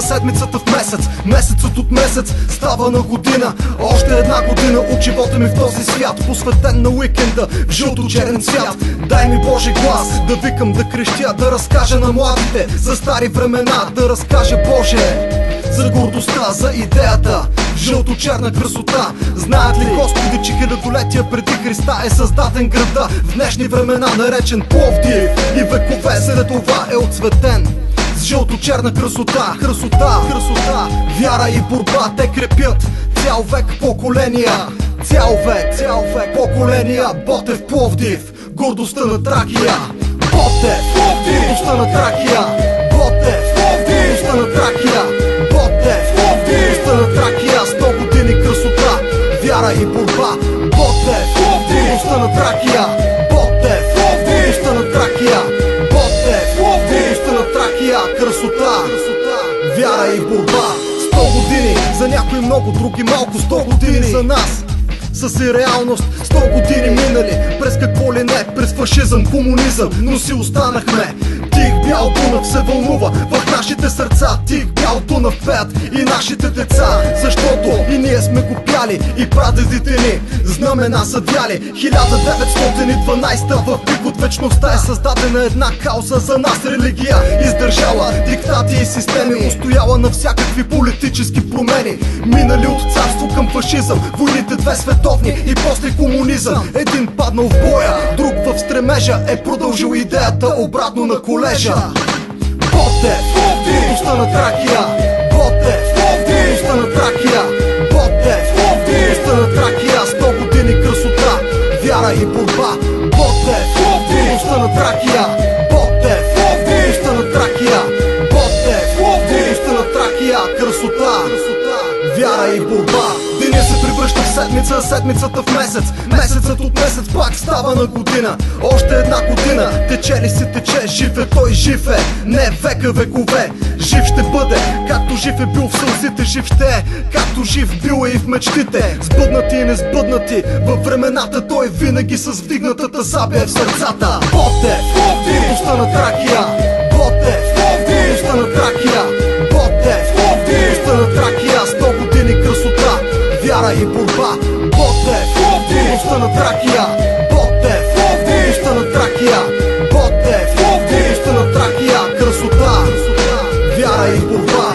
седмица, седмицата в месец, месецът от месец става на година. Още една година от живота ми в този свят, посветен на уикенда в жълто-черен цвят. Дай ми Божи глас, да викам, да крещя, да разкажа на младите за стари времена, да разкажа Боже за гордостта, за идеята в жълто-черна красота. Знаят ли Господи, че хилядолетия преди Христа е създаден града в днешни времена, наречен Пловдив, и векове след това е отцветен с жълто-черна красота. Красота, красота, вяра и борба, те крепят цял век поколения. Цял век поколения. Ботев, Пловдив, гордостта на Тракия. Ботев, гордостта на Тракия. Ботев, гордостта на Тракия. Ботев, гордостта на Тракия. 100 години красота, вяра и борба. Ботев, гордостта на Тракия. Ботев, гордостта на Тракия. Ботев, гордостта на Тракия. Красота, вяра и борба. 100 години за някои много, други малко. 100 години за нас са си реалност. 100 години минали, през какво ли не, през фашизъм, комунизъм, но си останахме. Тих бял Дунав се вълнува в нашите сърца, тих бял Дунав пеят и нашите деца, защото и ние сме го пяли, и прадедите ни знамена са вяли. 1912 в пик от вечността е създадена една кауза за нас, религия, издържала диктати и системи, устояла на всякакви политически промени, минали от царство към фашизъм, войните две световни и после комунизъм. Един паднал в боя, друг в стремежа, е продължил идеята обратно на колежа. Ботев, гордостта на Тракия. Ботев, гордостта на Тракия. Ботев, гордостта на Тракия. 100 години красота, вяра и борба. Ботев, гордостта на Тракия. Ботев, гордостта на Тракия. Ботев, гордостта на Тракия. Красота, вяра и борба. Деня се превръща в седмица, седмицата в месец, месецът от месец пак става на година. Още една година, тече ли си тече, жив е той, жив е, не века векове. Жив ще бъде, както жив е бил в сълзите, жив ще е, както жив бил е и в мечтите. Сбъднати и несбъднати, във времената той винаги с вдигнатата сабя в сърцата. Ботев, гордостта на Тракия. Ботев, гордостта на Тракия. Ботев, гордостта на Тракия. 100 години красота, вяра и борба. Ботев, гордостта на Тракия. Ботев, гордостта на Тракия. Ботев, гордостта на Тракия. Красота, вяра и борба.